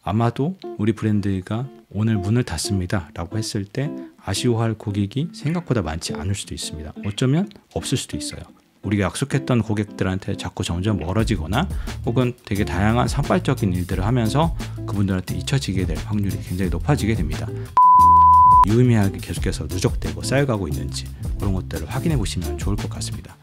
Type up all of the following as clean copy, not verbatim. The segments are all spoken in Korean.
아마도 우리 브랜드가 오늘 문을 닫습니다 라고 했을 때 아쉬워할 고객이 생각보다 많지 않을 수도 있습니다. 어쩌면 없을 수도 있어요. 우리가 약속했던 고객들한테 자꾸 점점 멀어지거나 혹은 되게 다양한 산발적인 일들을 하면서 그분들한테 잊혀지게 될 확률이 굉장히 높아지게 됩니다. 유의미하게 계속해서 누적되고 쌓여가고 있는지 그런 것들을 확인해 보시면 좋을 것 같습니다.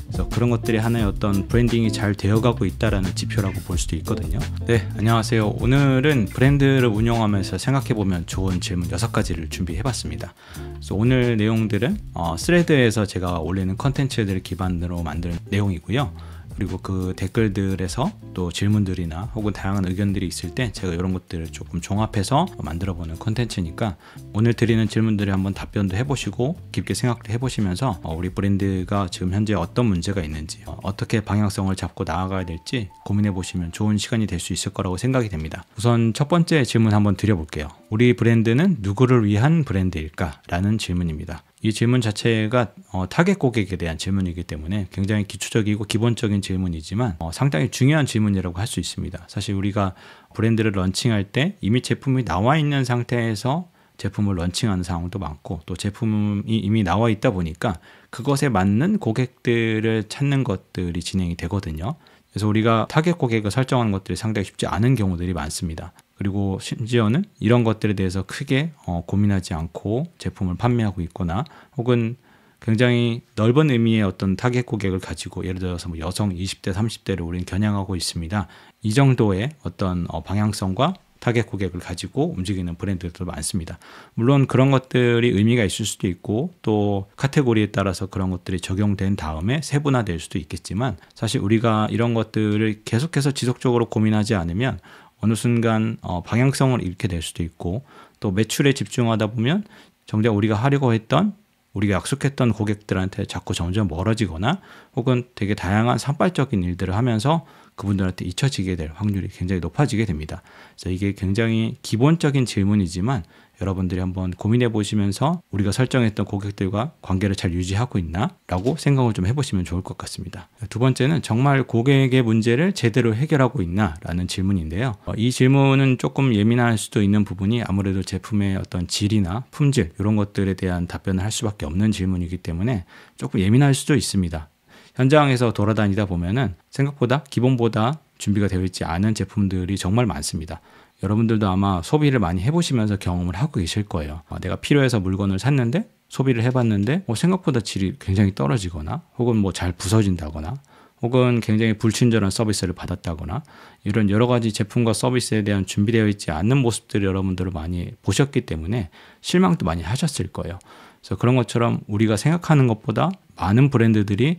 그래서 그런 것들이 하나의 어떤 브랜딩이 잘 되어가고 있다라는 지표라고 볼 수도 있거든요. 네, 안녕하세요. 오늘은 브랜드를 운영하면서 생각해보면 좋은 질문 6가지를 준비해봤습니다. 그래서 오늘 내용들은 스레드에서 제가 올리는 컨텐츠들을 기반으로 만든 내용이고요. 그리고 그 댓글들에서 또 질문들이나 혹은 다양한 의견들이 있을 때 제가 이런 것들을 조금 종합해서 만들어보는 콘텐츠니까 오늘 드리는 질문들에 한번 답변도 해보시고 깊게 생각을 해보시면서 우리 브랜드가 지금 현재 어떤 문제가 있는지 어떻게 방향성을 잡고 나아가야 될지 고민해보시면 좋은 시간이 될 수 있을 거라고 생각이 됩니다. 우선 첫 번째 질문 한번 드려볼게요. 우리 브랜드는 누구를 위한 브랜드일까? 라는 질문입니다. 이 질문 자체가 타겟 고객에 대한 질문이기 때문에 굉장히 기초적이고 기본적인 질문이지만 상당히 중요한 질문이라고 할 수 있습니다. 사실 우리가 브랜드를 런칭할 때 이미 제품이 나와 있는 상태에서 제품을 런칭하는 상황도 많고 또 제품이 이미 나와 있다 보니까 그것에 맞는 고객들을 찾는 것들이 진행이 되거든요. 그래서 우리가 타겟 고객을 설정하는 것들이 상당히 쉽지 않은 경우들이 많습니다. 그리고 심지어는 이런 것들에 대해서 크게 고민하지 않고 제품을 판매하고 있거나 혹은 굉장히 넓은 의미의 어떤 타겟 고객을 가지고 예를 들어서 뭐 여성 20대, 30대를 우리는 겨냥하고 있습니다. 이 정도의 어떤 방향성과 타겟 고객을 가지고 움직이는 브랜드들도 많습니다. 물론 그런 것들이 의미가 있을 수도 있고 또 카테고리에 따라서 그런 것들이 적용된 다음에 세분화될 수도 있겠지만 사실 우리가 이런 것들을 계속해서 지속적으로 고민하지 않으면 어느 순간 방향성을 잃게 될 수도 있고 또 매출에 집중하다 보면 정작 우리가 하려고 했던 우리가 약속했던 고객들한테 자꾸 점점 멀어지거나 혹은 되게 다양한 산발적인 일들을 하면서 그분들한테 잊혀지게 될 확률이 굉장히 높아지게 됩니다. 그래서 이게 굉장히 기본적인 질문이지만 여러분들이 한번 고민해 보시면서 우리가 설정했던 고객들과 관계를 잘 유지하고 있나? 라고 생각을 좀 해보시면 좋을 것 같습니다. 두 번째는 정말 고객의 문제를 제대로 해결하고 있나? 라는 질문인데요. 이 질문은 조금 예민할 수도 있는 부분이 아무래도 제품의 어떤 질이나 품질 이런 것들에 대한 답변을 할 수밖에 없는 질문이기 때문에 조금 예민할 수도 있습니다. 현장에서 돌아다니다 보면은 생각보다 기본보다 준비가 되어 있지 않은 제품들이 정말 많습니다. 여러분들도 아마 소비를 많이 해보시면서 경험을 하고 계실 거예요. 내가 필요해서 물건을 샀는데 소비를 해봤는데 생각보다 질이 굉장히 떨어지거나 혹은 뭐 잘 부서진다거나 혹은 굉장히 불친절한 서비스를 받았다거나 이런 여러 가지 제품과 서비스에 대한 준비되어 있지 않는 모습들을 여러분들을 많이 보셨기 때문에 실망도 많이 하셨을 거예요. 그래서 그런 것처럼 우리가 생각하는 것보다 많은 브랜드들이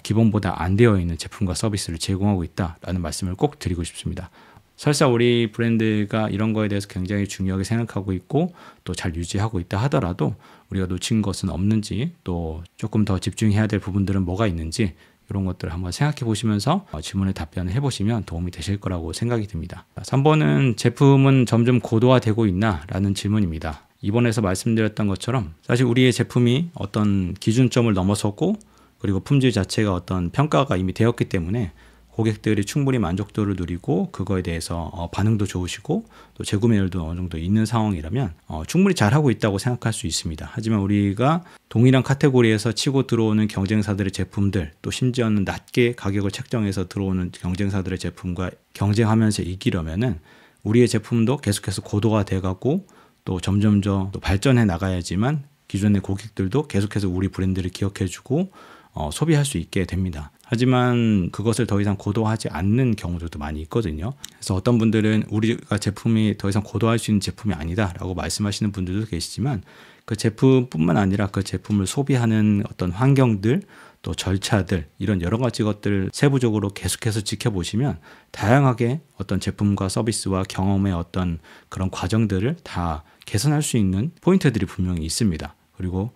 기본보다 안 되어 있는 제품과 서비스를 제공하고 있다라는 말씀을 꼭 드리고 싶습니다. 설사 우리 브랜드가 이런 거에 대해서 굉장히 중요하게 생각하고 있고 또 잘 유지하고 있다 하더라도 우리가 놓친 것은 없는지 또 조금 더 집중해야 될 부분들은 뭐가 있는지 이런 것들을 한번 생각해 보시면서 질문에 답변을 해보시면 도움이 되실 거라고 생각이 듭니다. 3번은 제품은 점점 고도화되고 있나? 라는 질문입니다. 이번에서 말씀드렸던 것처럼 사실 우리의 제품이 어떤 기준점을 넘어섰고 그리고 품질 자체가 어떤 평가가 이미 되었기 때문에 고객들이 충분히 만족도를 누리고 그거에 대해서 반응도 좋으시고 또 재구매율도 어느 정도 있는 상황이라면 충분히 잘하고 있다고 생각할 수 있습니다. 하지만 우리가 동일한 카테고리에서 치고 들어오는 경쟁사들의 제품들 또 심지어는 낮게 가격을 책정해서 들어오는 경쟁사들의 제품과 경쟁하면서 이기려면은 우리의 제품도 계속해서 고도화 돼가고 또 점점점 또 발전해 나가야지만 기존의 고객들도 계속해서 우리 브랜드를 기억해주고 소비할 수 있게 됩니다. 하지만 그것을 더 이상 고도화하지 않는 경우들도 많이 있거든요. 그래서 어떤 분들은 우리가 제품이 더 이상 고도화할 수 있는 제품이 아니다 라고 말씀하시는 분들도 계시지만 그 제품뿐만 아니라 그 제품을 소비하는 어떤 환경들 또 절차들 이런 여러 가지 것들을 세부적으로 계속해서 지켜보시면 다양하게 어떤 제품과 서비스와 경험의 어떤 그런 과정들을 다 개선할 수 있는 포인트들이 분명히 있습니다. 그리고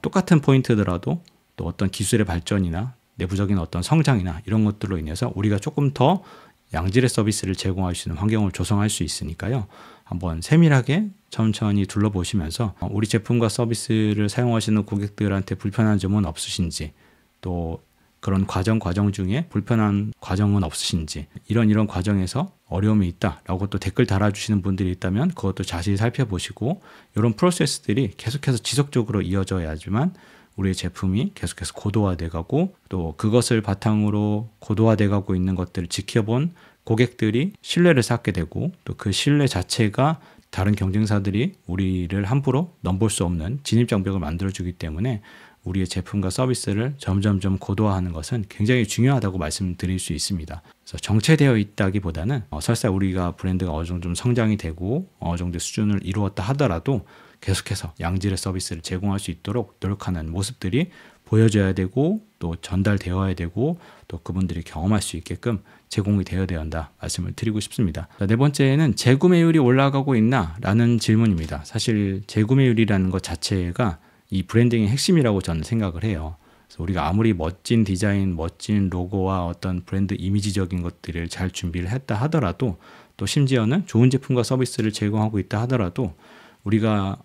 똑같은 포인트더라도 또 어떤 기술의 발전이나 내부적인 어떤 성장이나 이런 것들로 인해서 우리가 조금 더 양질의 서비스를 제공할 수 있는 환경을 조성할 수 있으니까요. 한번 세밀하게 천천히 둘러보시면서 우리 제품과 서비스를 사용하시는 고객들한테 불편한 점은 없으신지 또 그런 과정 중에 불편한 과정은 없으신지, 이런 과정에서 어려움이 있다라고 또 댓글 달아주시는 분들이 있다면 그것도 자세히 살펴보시고, 이런 프로세스들이 계속해서 지속적으로 이어져야지만 우리의 제품이 계속해서 고도화돼 가고, 또 그것을 바탕으로 고도화돼 가고 있는 것들을 지켜본 고객들이 신뢰를 쌓게 되고, 또 그 신뢰 자체가 다른 경쟁사들이 우리를 함부로 넘볼 수 없는 진입장벽을 만들어주기 때문에 우리의 제품과 서비스를 점점점 고도화하는 것은 굉장히 중요하다고 말씀드릴 수 있습니다. 그래서 정체되어 있다기보다는 설사 우리가 브랜드가 어느 정도 좀 성장이 되고 어느 정도 수준을 이루었다 하더라도 계속해서 양질의 서비스를 제공할 수 있도록 노력하는 모습들이 보여져야 되고, 또 전달되어야 되고, 또 그분들이 경험할 수 있게끔 제공이 되어야 한다 말씀을 드리고 싶습니다. 자, 네 번째는 재구매율이 올라가고 있나? 라는 질문입니다. 사실 재구매율이라는 것 자체가 이 브랜딩의 핵심이라고 저는 생각을 해요. 그래서 우리가 아무리 멋진 디자인, 멋진 로고와 어떤 브랜드 이미지적인 것들을 잘 준비를 했다 하더라도, 또 심지어는 좋은 제품과 서비스를 제공하고 있다 하더라도 우리가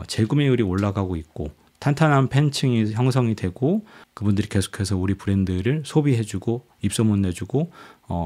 재구매율이 올라가고 있고 탄탄한 팬층이 형성이 되고 그분들이 계속해서 우리 브랜드를 소비해주고 입소문 내주고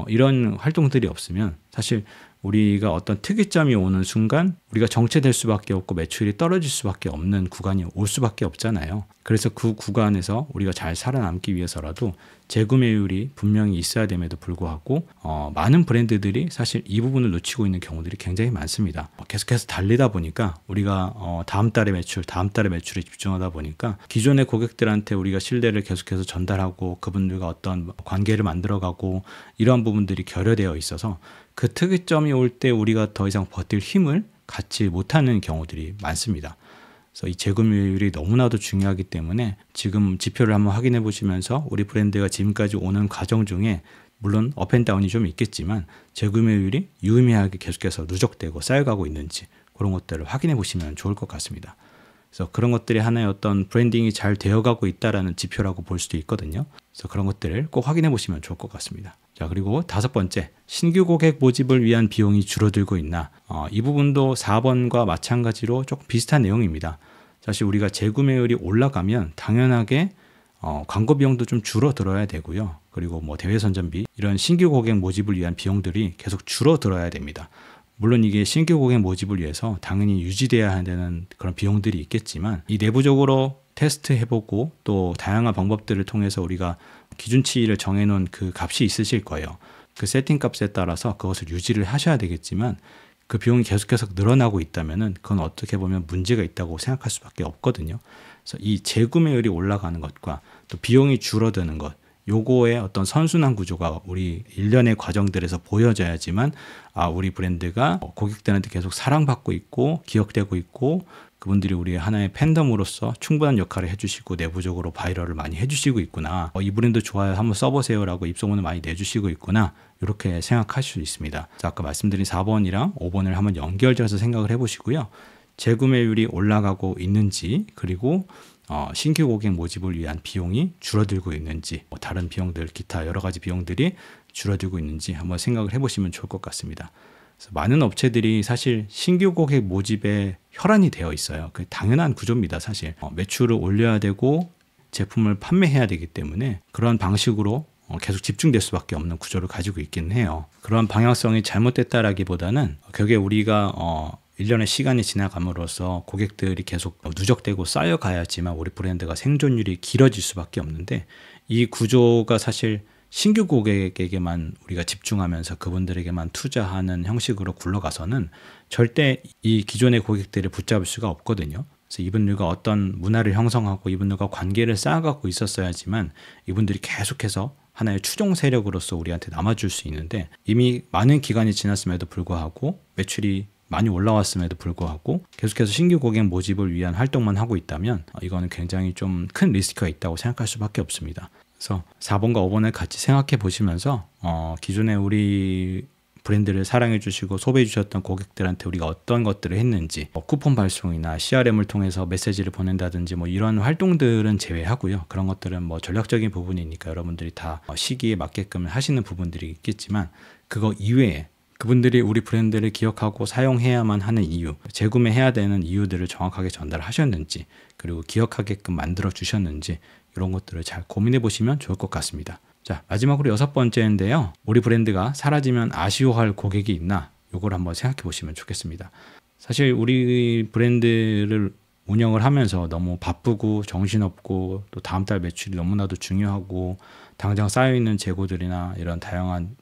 이런 활동들이 없으면 사실 우리가 어떤 특이점이 오는 순간 우리가 정체될 수밖에 없고 매출이 떨어질 수밖에 없는 구간이 올 수밖에 없잖아요. 그래서 그 구간에서 우리가 잘 살아남기 위해서라도 재구매율이 분명히 있어야 됨에도 불구하고 많은 브랜드들이 사실 이 부분을 놓치고 있는 경우들이 굉장히 많습니다. 계속해서 달리다 보니까 우리가 다음 달의 매출에 집중하다 보니까 기존의 고객들한테 우리가 신뢰를 계속해서 전달하고 그분들과 어떤 관계를 만들어가고 이러한 부분들이 결여되어 있어서 그 특이점이 올 때 우리가 더 이상 버틸 힘을 갖지 못하는 경우들이 많습니다. 그래서 이 재구매율이 너무나도 중요하기 때문에 지금 지표를 한번 확인해 보시면서 우리 브랜드가 지금까지 오는 과정 중에 물론 업앤다운이 좀 있겠지만 재구매율이 유의미하게 계속해서 누적되고 쌓여가고 있는지 그런 것들을 확인해 보시면 좋을 것 같습니다. 그래서 그런 것들이 하나의 어떤 브랜딩이 잘 되어가고 있다라는 지표라고 볼 수도 있거든요. 그래서 그런 것들을 꼭 확인해 보시면 좋을 것 같습니다. 자, 그리고 다섯 번째, 신규 고객 모집을 위한 비용이 줄어들고 있나? 이 부분도 4번과 마찬가지로 조금 비슷한 내용입니다. 사실 우리가 재구매율이 올라가면 당연하게 광고 비용도 좀 줄어들어야 되고요. 그리고 뭐 대외 선전비, 이런 신규 고객 모집을 위한 비용들이 계속 줄어들어야 됩니다. 물론 이게 신규 고객 모집을 위해서 당연히 유지돼야 되는 그런 비용들이 있겠지만, 이 내부적으로 테스트해보고 또 다양한 방법들을 통해서 우리가 기준치를 정해놓은 그 값이 있으실 거예요. 그 세팅 값에 따라서 그것을 유지를 하셔야 되겠지만 그 비용이 계속해서 늘어나고 있다면은 그건 어떻게 보면 문제가 있다고 생각할 수밖에 없거든요. 그래서 이 재구매율이 올라가는 것과 또 비용이 줄어드는 것, 요거의 어떤 선순환 구조가 우리 일련의 과정들에서 보여져야지만 우리 브랜드가 고객들한테 계속 사랑받고 있고 기억되고 있고 그분들이 우리의 하나의 팬덤으로서 충분한 역할을 해주시고 내부적으로 바이럴을 많이 해주시고 있구나, 이 브랜드 좋아요 한번 써보세요 라고 입소문을 많이 내주시고 있구나, 이렇게 생각하실 수 있습니다. 자, 아까 말씀드린 4번이랑 5번을 한번 연결지어서 생각을 해보시고요. 재구매율이 올라가고 있는지, 그리고 신규 고객 모집을 위한 비용이 줄어들고 있는지, 다른 비용들, 기타 여러 가지 비용들이 줄어들고 있는지 한번 생각을 해보시면 좋을 것 같습니다. 그래서 많은 업체들이 사실 신규 고객 모집에 혈안이 되어 있어요. 그 당연한 구조입니다. 사실 매출을 올려야 되고 제품을 판매해야 되기 때문에 그런 방식으로 계속 집중될 수밖에 없는 구조를 가지고 있긴 해요. 그러한 방향성이 잘못됐다라기보다는 결국에 우리가 1년의 시간이 지나감으로써 고객들이 계속 누적되고 쌓여가야지만 우리 브랜드가 생존율이 길어질 수밖에 없는데, 이 구조가 사실 신규 고객에게만 우리가 집중하면서 그분들에게만 투자하는 형식으로 굴러가서는 절대 이 기존의 고객들을 붙잡을 수가 없거든요. 그래서 이분들과 어떤 문화를 형성하고 이분들과 관계를 쌓아가고 있었어야지만 이분들이 계속해서 하나의 추종 세력으로서 우리한테 남아줄 수 있는데, 이미 많은 기간이 지났음에도 불구하고 매출이 많이 올라왔음에도 불구하고 계속해서 신규 고객 모집을 위한 활동만 하고 있다면 이거는 굉장히 좀 큰 리스크가 있다고 생각할 수밖에 없습니다. 그래서 4번과 5번을 같이 생각해 보시면서 기존에 우리 브랜드를 사랑해 주시고 소비해 주셨던 고객들한테 우리가 어떤 것들을 했는지, 쿠폰 발송이나 CRM을 통해서 메시지를 보낸다든지 이런 활동들은 제외하고요. 그런 것들은 전략적인 부분이니까 여러분들이 다 시기에 맞게끔 하시는 부분들이 있겠지만, 그거 이외에 그분들이 우리 브랜드를 기억하고 사용해야만 하는 이유, 재구매해야 되는 이유들을 정확하게 전달하셨는지, 그리고 기억하게끔 만들어 주셨는지, 이런 것들을 잘 고민해 보시면 좋을 것 같습니다. 자, 마지막으로 6번째인데요. 우리 브랜드가 사라지면 아쉬워할 고객이 있나? 요걸 한번 생각해 보시면 좋겠습니다. 사실 우리 브랜드를 운영을 하면서 너무 바쁘고 정신없고 또 다음 달 매출이 너무나도 중요하고 당장 쌓여있는 재고들이나 이런 다양한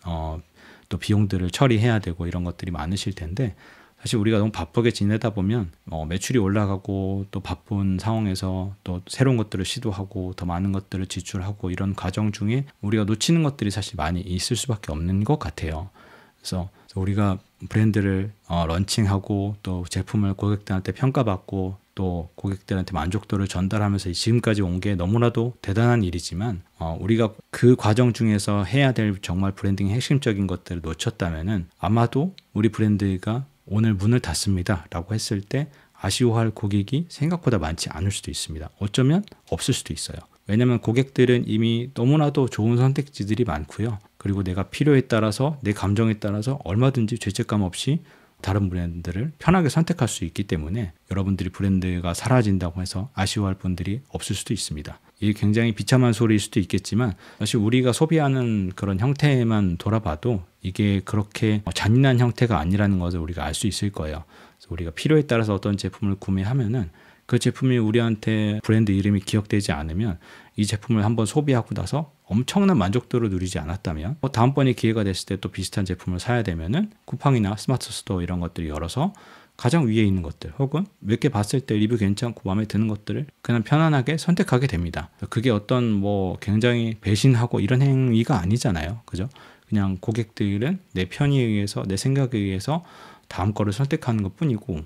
또 비용들을 처리해야 되고 이런 것들이 많으실 텐데, 사실 우리가 너무 바쁘게 지내다 보면 매출이 올라가고 또 바쁜 상황에서 또 새로운 것들을 시도하고 더 많은 것들을 지출하고 이런 과정 중에 우리가 놓치는 것들이 사실 많이 있을 수밖에 없는 것 같아요. 그래서 우리가 브랜드를 런칭하고 또 제품을 고객들한테 평가받고 또 고객들한테 만족도를 전달하면서 지금까지 온 게 너무나도 대단한 일이지만 우리가 그 과정 중에서 해야 될 정말 브랜딩 핵심적인 것들을 놓쳤다면은 아마도 우리 브랜드가 오늘 문을 닫습니다 라고 했을 때 아쉬워할 고객이 생각보다 많지 않을 수도 있습니다. 어쩌면 없을 수도 있어요. 왜냐하면 고객들은 이미 너무나도 좋은 선택지들이 많고요. 그리고 내가 필요에 따라서 내 감정에 따라서 얼마든지 죄책감 없이 다른 브랜드를 편하게 선택할 수 있기 때문에 여러분들이 브랜드가 사라진다고 해서 아쉬워할 분들이 없을 수도 있습니다. 이게 굉장히 비참한 소리일 수도 있겠지만 사실 우리가 소비하는 그런 형태만 돌아봐도 이게 그렇게 잔인한 형태가 아니라는 것을 우리가 알 수 있을 거예요. 그래서 우리가 필요에 따라서 어떤 제품을 구매하면은 그 제품이 우리한테 브랜드 이름이 기억되지 않으면 이 제품을 한번 소비하고 나서 엄청난 만족도를 누리지 않았다면 다음번에 기회가 됐을 때 또 비슷한 제품을 사야 되면은 쿠팡이나 스마트 스토어 이런 것들을 열어서 가장 위에 있는 것들 혹은 몇 개 봤을 때 리뷰 괜찮고 마음에 드는 것들을 그냥 편안하게 선택하게 됩니다. 그게 어떤 굉장히 배신하고 이런 행위가 아니잖아요. 그죠? 그냥 고객들은 내 편의에 의해서 내 생각에 의해서 다음 거를 선택하는 것 뿐이고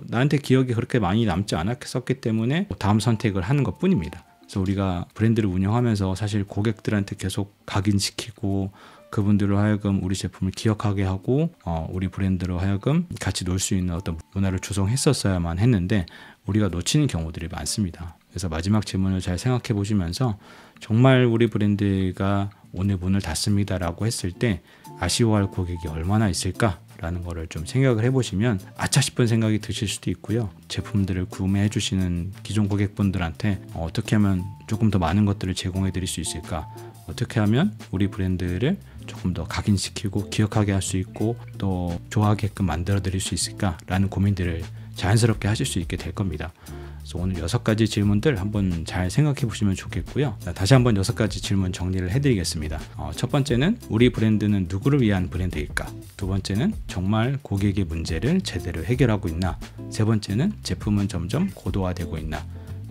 나한테 기억이 그렇게 많이 남지 않았었기 때문에 다음 선택을 하는 것 뿐입니다. 그래서 우리가 브랜드를 운영하면서 사실 고객들한테 계속 각인시키고 그분들로 하여금 우리 제품을 기억하게 하고 우리 브랜드로 하여금 같이 놀 수 있는 어떤 문화를 조성했었어야만 했는데 우리가 놓치는 경우들이 많습니다. 그래서 마지막 질문을 잘 생각해 보시면서 정말 우리 브랜드가 오늘 문을 닫습니다라고 했을 때 아쉬워할 고객이 얼마나 있을까? 라는 거를 좀 생각을 해보시면 아차 싶은 생각이 드실 수도 있고요. 제품들을 구매해 주시는 기존 고객분들한테 어떻게 하면 조금 더 많은 것들을 제공해 드릴 수 있을까? 어떻게 하면 우리 브랜드를 조금 더 각인시키고 기억하게 할 수 있고 또 좋아하게끔 만들어 드릴 수 있을까? 라는 고민들을 자연스럽게 하실 수 있게 될 겁니다. 그래서 오늘 6가지 질문들 한번 잘 생각해 보시면 좋겠고요. 다시 한번 6가지 질문 정리를 해드리겠습니다. 첫 번째는 우리 브랜드는 누구를 위한 브랜드일까? 두 번째는 정말 고객의 문제를 제대로 해결하고 있나? 세 번째는 제품은 점점 고도화되고 있나?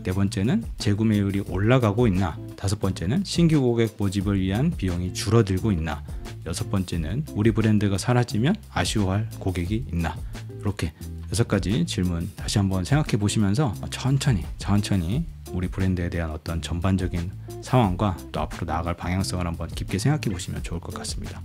네 번째는 재구매율이 올라가고 있나? 다섯 번째는 신규 고객 모집을 위한 비용이 줄어들고 있나? 여섯 번째는 우리 브랜드가 사라지면 아쉬워할 고객이 있나? 이렇게 6가지 질문 다시 한번 생각해 보시면서 천천히 우리 브랜드에 대한 어떤 전반적인 상황과 또 앞으로 나아갈 방향성을 한번 깊게 생각해 보시면 좋을 것 같습니다.